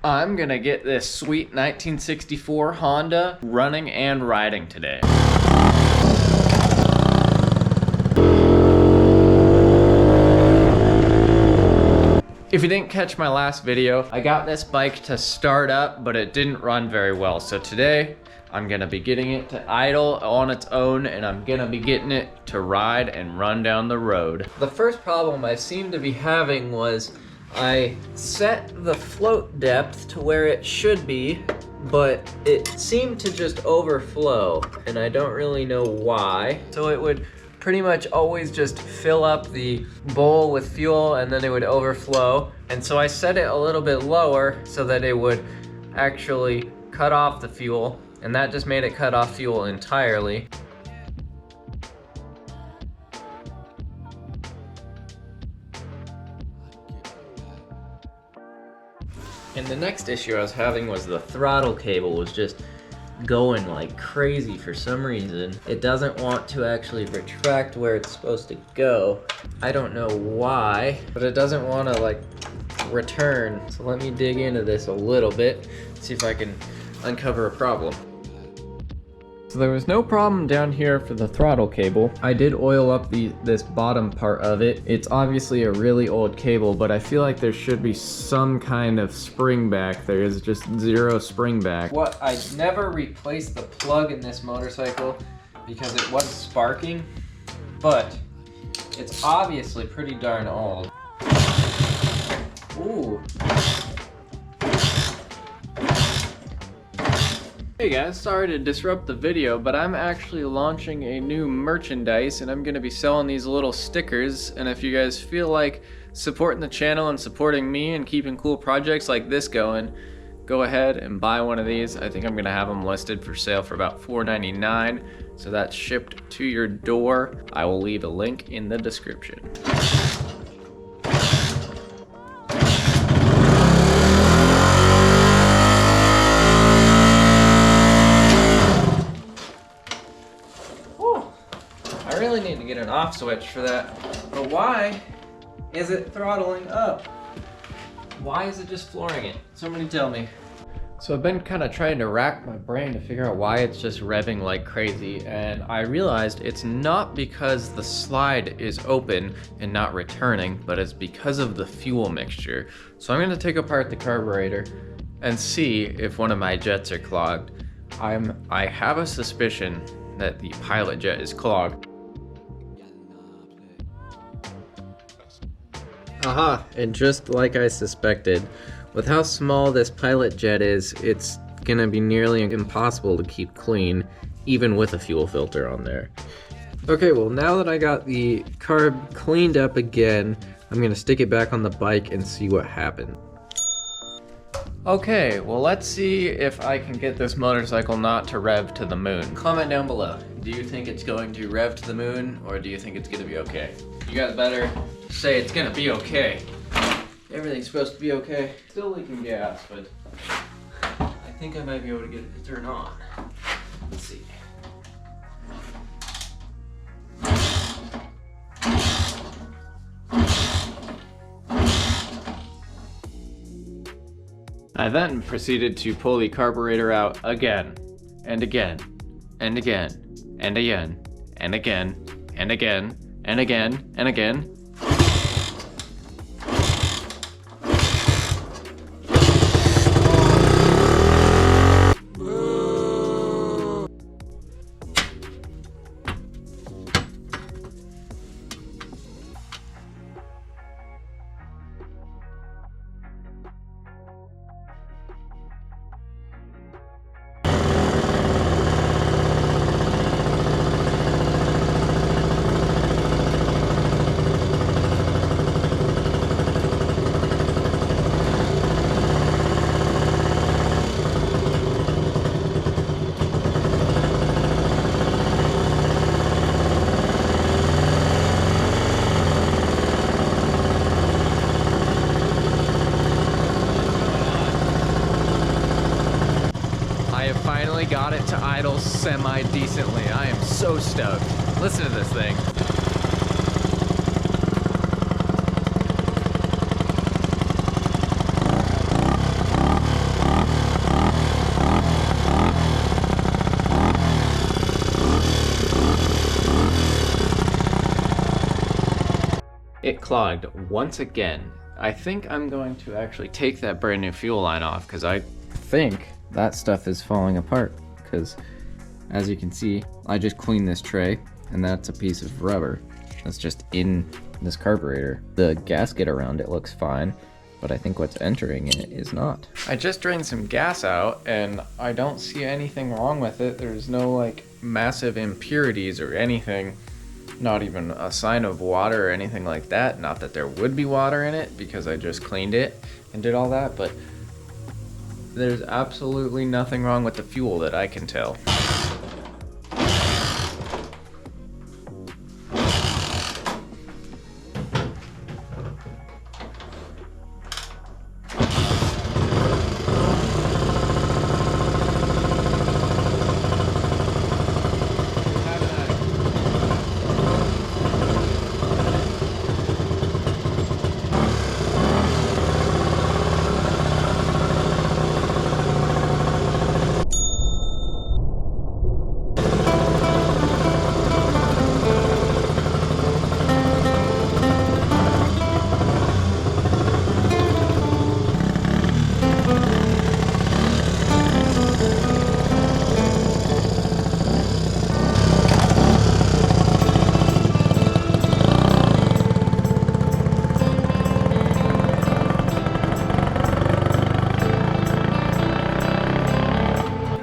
I'm gonna get this sweet 1964 Honda running and riding today. If you didn't catch my last video, I got this bike to start up, but it didn't run very well. So today, I'm gonna be getting it to idle on its own, and I'm gonna be getting it to ride and run down the road. The first problem I seemed to be having was I set the float depth to where it should be, but it seemed to just overflow, and I don't really know why. So it would pretty much always just fill up the bowl with fuel and then it would overflow. And so I set it a little bit lower so that it would actually cut off the fuel, and that just made it cut off fuel entirely. And the next issue I was having was the throttle cable was just going like crazy for some reason. It doesn't want to actually retract where it's supposed to go. I don't know why, but it doesn't want to like return. So let me dig into this a little bit, see if I can uncover a problem. So there was no problem down here for the throttle cable. I did oil up this bottom part of it. It's obviously a really old cable, but I feel like there should be some kind of spring back. There is just zero spring back. What, I never replaced the plug in this motorcycle because it was sparking, but it's obviously pretty darn old. Ooh. Hey guys, sorry to disrupt the video, but I'm actually launching a new merchandise and I'm gonna be selling these little stickers. And if you guys feel like supporting the channel and supporting me and keeping cool projects like this going, go ahead and buy one of these. I think I'm gonna have them listed for sale for about $4.99. So that's shipped to your door. I will leave a link in the description. I really need to get an off switch for that, but why is it throttling up? Why is it just flooring it? Somebody tell me. So I've been kind of trying to rack my brain to figure out why it's just revving like crazy, and I realized it's not because the slide is open and not returning, but it's because of the fuel mixture. So I'm going to take apart the carburetor and see if one of my jets are clogged. I have a suspicion that the pilot jet is clogged. Aha, and just like I suspected, with how small this pilot jet is, it's gonna be nearly impossible to keep clean, even with a fuel filter on there. Okay, well now that I got the carb cleaned up again, I'm gonna stick it back on the bike and see what happens. Okay, well let's see if I can get this motorcycle not to rev to the moon. Comment down below. Do you think it's going to rev to the moon, or do you think it's gonna be okay? You guys better say it's gonna be okay. Everything's supposed to be okay. Still leaking gas, but I think I might be able to get it to turn on. Let's see. I then proceeded to pull the carburetor out again, and again, and again, and again, and again, and again, and again, and again. Finally got it to idle semi-decently. I am so stoked. Listen to this thing. clogged once again. I think I'm going to actually take that brand new fuel line off because I think that stuff is falling apart. Because as you can see, I just cleaned this tray and that's a piece of rubber that's just in this carburetor. The gasket around it looks fine, but I think what's entering in it is not. I just drained some gas out and I don't see anything wrong with it. There's no like massive impurities or anything. Not even a sign of water or anything like that. Not that there would be water in it because I just cleaned it and did all that, but there's absolutely nothing wrong with the fuel that I can tell.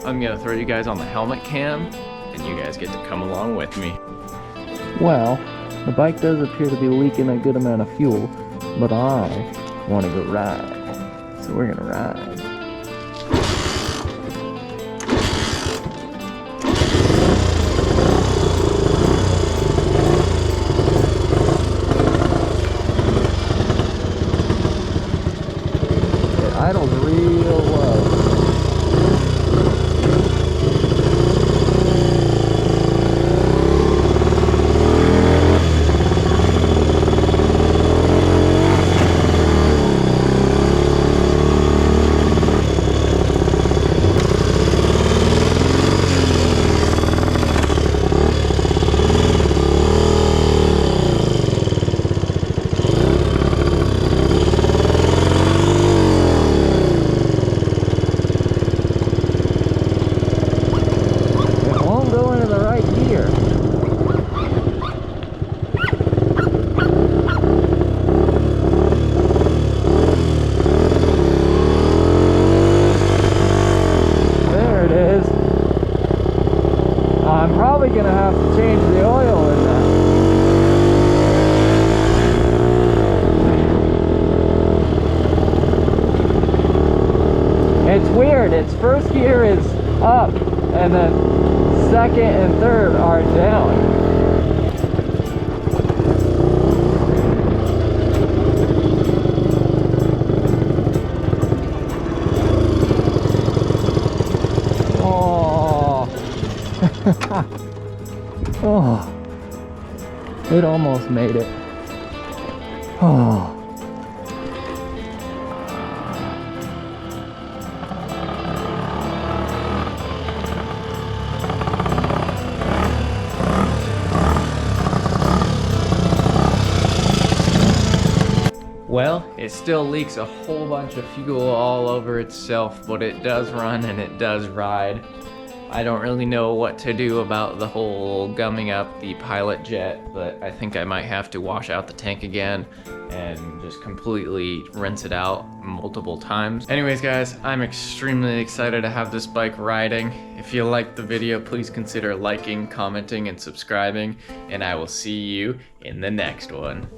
I'm gonna throw you guys on the helmet cam, and you guys get to come along with me. Well, the bike does appear to be leaking a good amount of fuel, but I want to go ride, so we're gonna ride. It idles real low. I'm probably gonna have to change the oil in that. It's weird, its first gear is up and then second and third are down. Oh, it almost made it. Oh. Well, it still leaks a whole bunch of fuel all over itself, but it does run and it does ride. I don't really know what to do about the whole gumming up the pilot jet, but I think I might have to wash out the tank again and just completely rinse it out multiple times. Anyways guys, I'm extremely excited to have this bike riding. If you liked the video, please consider liking, commenting, and subscribing, and I will see you in the next one.